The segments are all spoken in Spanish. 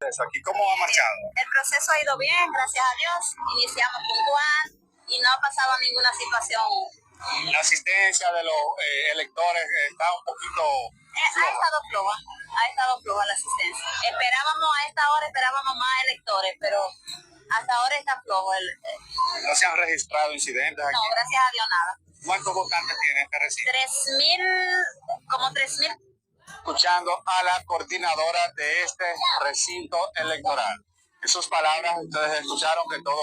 proceso aquí? ¿Cómo ha marchado? El proceso ha ido bien, gracias a Dios. Iniciamos puntual y no ha pasado ninguna situación. La asistencia de los electores está un poquito floja. Ha estado floja la asistencia. A esta hora esperábamos más electores, pero hasta ahora está flojo. ¿No se han registrado incidentes aquí? No, gracias a Dios nada. ¿Cuántos votantes tiene este recinto? 3,000. Escuchando a la coordinadora de este recinto electoral. En sus palabras, ustedes escucharon que todo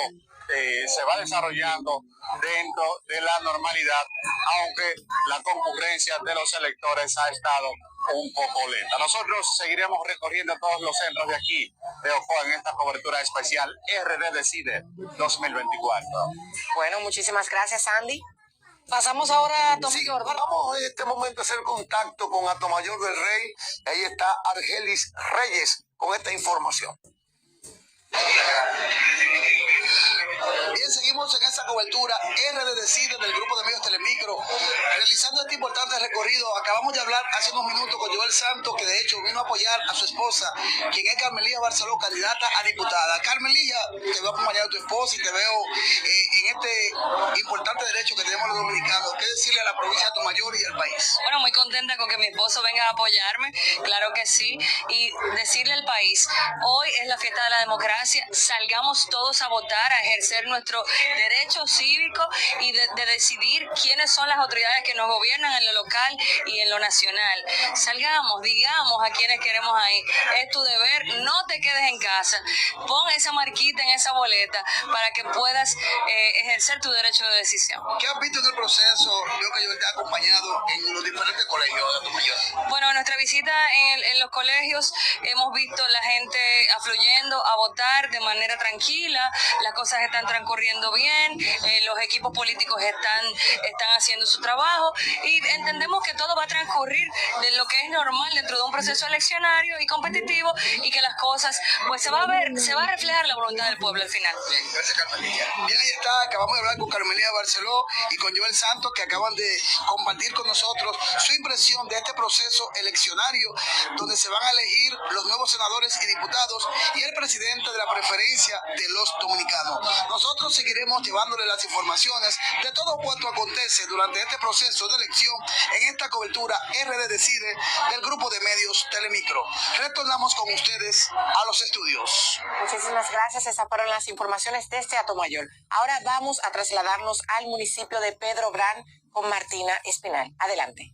se va desarrollando dentro de la normalidad, aunque la concurrencia de los electores ha estado un poco lenta. Nosotros seguiremos recorriendo todos los centros de aquí, de Ocoa, en esta cobertura especial RD Decide 2024. Bueno, muchísimas gracias, Andy. Pasamos ahora a Atomayor. Vamos en este momento a hacer contacto con Atomayor del Rey. Ahí está Argelis Reyes con esta información. Bien, seguimos en esta cobertura RD Decide del grupo de medios Telemicro, realizando este importante recorrido. Acabamos de hablar hace unos minutos con Joel Santos, que de hecho vino a apoyar a su esposa, quien es Carmelilla Barceló, candidata a diputada. Carmelilla, te veo acompañar a tu esposa y te veo en este importante derecho que tenemos los dominicanos. ¿Qué decirle a la provincia de Atomayor y al país? Bueno, muy contenta con que mi esposo venga a apoyarme, claro que sí, y decirle al país, hoy es la fiesta de la democracia, salgamos todos a votar, a ejercer nuestro derecho cívico y de decidir quiénes son las autoridades que nos gobiernan en lo local y en lo nacional. Salgamos, digamos a quienes queremos ahí, es tu deber, no te quedes en casa, pon esa marquita en esa boleta para que puedas ejercer tu derecho de decisión. ¿Qué has visto en el proceso? Yo que yo te he acompañado en los diferentes colegios de Atomayor. Bueno, en nuestra visita en los colegios hemos visto la gente afluyendo a votar de manera tranquila, las cosas están transcurriendo bien, los equipos políticos están haciendo su trabajo y entendemos que todo va a transcurrir de lo que es normal dentro de un proceso eleccionario y competitivo y que las cosas, pues se va a reflejar la voluntad del pueblo al final. Bien, gracias, Carmelilla. Bien, ahí está, acabamos de hablar con Carmelilla Barceló y con Joel Santos, que acaban de compartir con nosotros su impresión de este proceso eleccionario, donde se van a elegir los nuevos senadores y diputados y el presidente de la preferencia de los dominicanos. Nosotros seguiremos llevándole las informaciones de todo cuanto acontece durante este proceso de elección en esta cobertura RD Decide del grupo de medios Telemicro. Retornamos con ustedes a los estudios. Muchísimas gracias, esas fueron las informaciones desde Atomayor. Ahora vamos a trasladarnos al municipio de Pedro Brán con Martina Espinal. Adelante.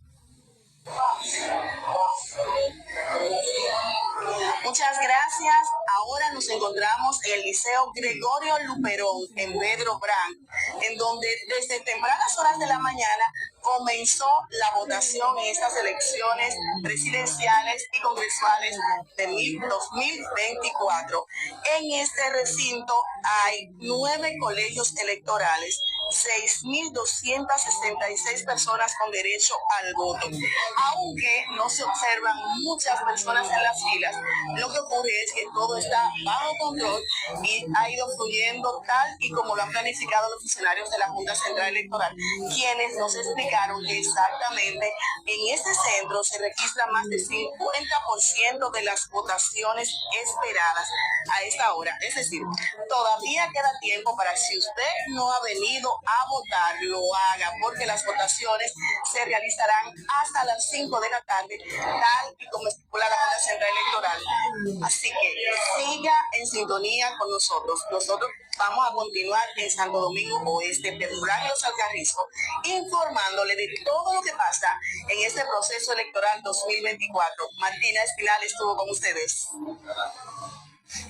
Muchas gracias. Ahora nos encontramos en el Liceo Gregorio Luperón en Pedro Brán, en donde desde tempranas horas de la mañana comenzó la votación en estas elecciones presidenciales y congresuales de 2024. En este recinto hay 9 colegios electorales, 6,266 personas con derecho al voto. Aunque no se observan muchas personas en las filas, lo que ocurre es que todo está bajo control y ha ido fluyendo tal y como lo han planificado los funcionarios de la Junta Central Electoral, quienes nos explicaron que exactamente en este centro se registra más del 50% de las votaciones esperadas a esta hora. Es decir, todavía queda tiempo para, si usted no ha venido a votar, lo haga, porque las votaciones se realizarán hasta las 5 de la tarde, tal y como estipula la Junta Central Electoral. Así que siga en sintonía con nosotros. Nosotros vamos a continuar en Santo Domingo Oeste, Pedro Brán y Los Alcarrizos, informándole de todo lo que pasa en este proceso electoral 2024. Martina Espinal estuvo con ustedes.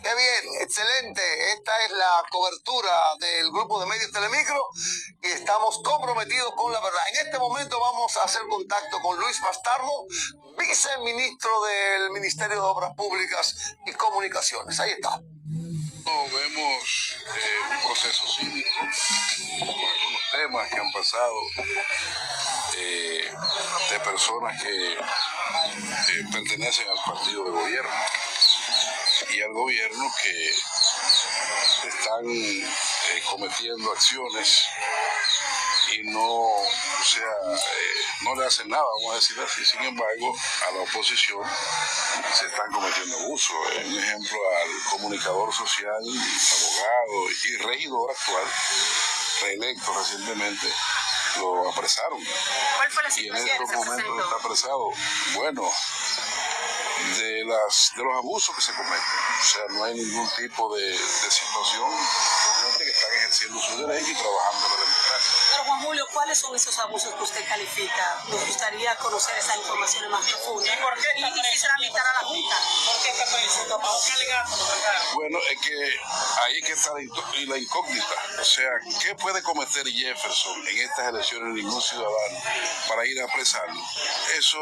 Qué bien, excelente. Esta es la cobertura del grupo de medios Telemicro y estamos comprometidos con la verdad. En este momento vamos a hacer contacto con Luis Bastardo, viceministro del Ministerio de Obras Públicas y Comunicaciones. Ahí está. Vemos un proceso cívico con algunos temas que han pasado de personas que pertenecen al partido de gobierno y al gobierno que están cometiendo acciones y no le hacen nada, vamos a decir así. Sin embargo, a la oposición se están cometiendo abusos. Un ejemplo, al comunicador social, abogado y regidor actual, reelecto recientemente, lo apresaron. ¿Cuál fue la Y en situación estos que se momentos presentó? está apresado. Bueno, de los abusos que se cometen. O sea, no hay ningún tipo de situación. Gente que están ejerciendo su derecho y trabajando en la democracia. Pero Juan Julio, ¿cuáles son esos abusos que usted califica? Nos gustaría conocer esa información más profunda. ¿Y si tramitar a la Junta? ¿Por qué está preso? Bueno, es que ahí es que está la incógnita. O sea, ¿qué puede cometer Jefferson en estas elecciones ningún ciudadano para ir a apresarlo? Eso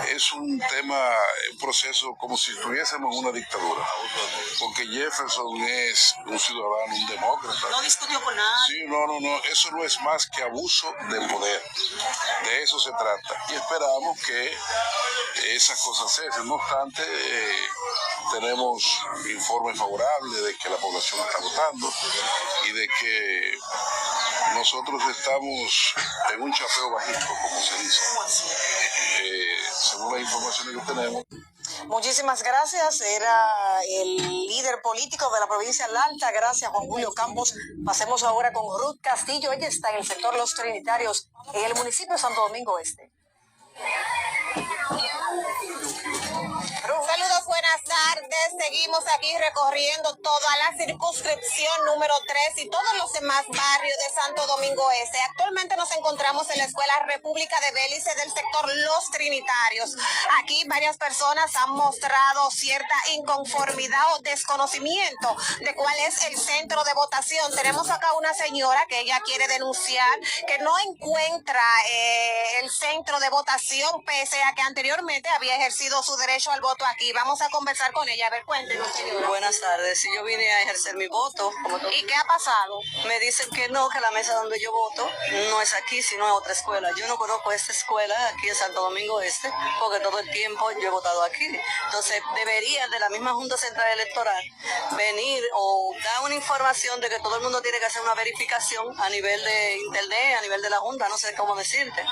es un tema, un proceso como si estuviésemos en una dictadura. Porque Jefferson es un ciudadano, un demócrata. No discutió con nadie. Sí, no. Eso no es más que abuso de poder. De eso se trata. Y esperamos que esas cosas cesen. No obstante, tenemos informes favorables de que la población está votando y de que nosotros estamos en un chapeo bajito, como se dice. Según las informaciones que tenemos. Muchísimas gracias. Era el líder político de la provincia de Alta. Gracias, Juan Julio Campos. Pasemos ahora con Ruth Castillo. Ella está en el sector Los Trinitarios, en el municipio de Santo Domingo Este. Saludos, buenas tardes. Seguimos aquí recorriendo toda la circunscripción número 3 y todos los demás barrios de Santo Domingo Este. Actualmente nos encontramos en la Escuela República de Bélice del sector Los Trinitarios. Aquí varias personas han mostrado cierta inconformidad o desconocimiento de cuál es el centro de votación. Tenemos acá una señora que ella quiere denunciar que no encuentra el centro de votación pese a que anteriormente había ejercido su derecho al voto aquí. Vamos a conversar con ella. A ver, cuéntenos, señora. Buenas tardes. Si yo vine a ejercer mi voto, ¿Y qué ha pasado? me dicen que no, que la mesa donde yo voto no es aquí, sino en otra escuela. Yo no conozco esta escuela aquí en Santo Domingo Este, porque todo el tiempo yo he votado aquí. Entonces, debería de la misma Junta Central Electoral venir o dar una información de que todo el mundo tiene que hacer una verificación a nivel de internet, a nivel de la Junta, no sé cómo decirte.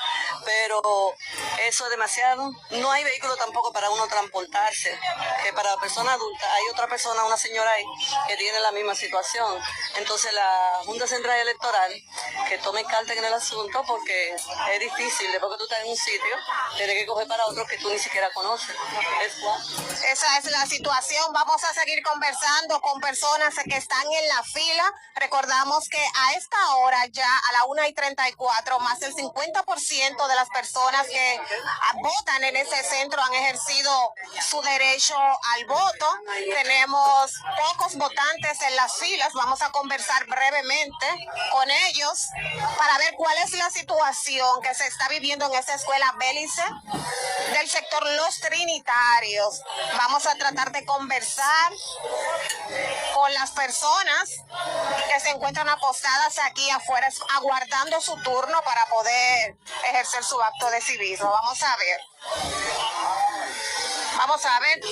Pero eso es demasiado. No hay vehículo tampoco para uno transportarse, que para la persona adulta hay otra persona, una señora ahí, que tiene la misma situación. Entonces la Junta Central Electoral que tome carta en el asunto, porque es difícil, después que tú estás en un sitio, tienes que coger para otro que tú ni siquiera conoces. Esa es la situación. Vamos a seguir conversando con personas que están en la fila. Recordamos que a esta hora ya, a la 1:34, más del 50% de las personas que votan en ese centro han ejercido su derecho al voto. Tenemos pocos votantes en las filas. Vamos a conversar brevemente con ellos para ver cuál es la situación que se está viviendo en esta escuela Bélice del sector Los Trinitarios. Vamos a tratar de conversar con las personas que se encuentran apostadas aquí afuera aguardando su turno para poder ejercer su acto de civismo. Vamos a ver.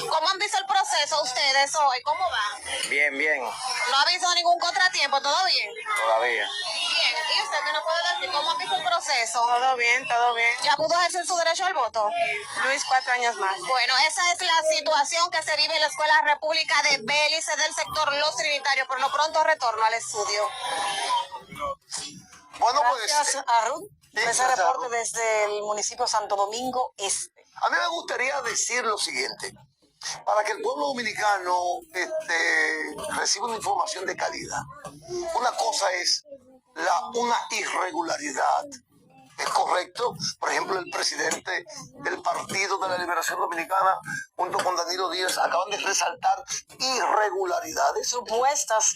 ¿Cómo han visto el proceso ustedes hoy? ¿Cómo va? Bien. ¿No ha visto ningún contratiempo? ¿Todo bien? Todavía. Bien. ¿Y usted qué nos puede decir? ¿Cómo ha visto el proceso? Todo bien. ¿Ya pudo ejercer su derecho al voto? Luis, 4 años más. Bueno, esa es la situación que se vive en la Escuela República de Bélice del sector Los Trinitarios. Por lo pronto retorno al estudio. Bueno, pues Gracias a Ruth. Ese reporte desde el municipio de Santo Domingo Este. a mí me gustaría decir lo siguiente. Para que el pueblo dominicano reciba una información de calidad, una cosa es una irregularidad. ¿Es correcto? Por ejemplo, el presidente del Partido de la Liberación Dominicana, junto con Danilo Díaz, acaban de resaltar irregularidades. Supuestas.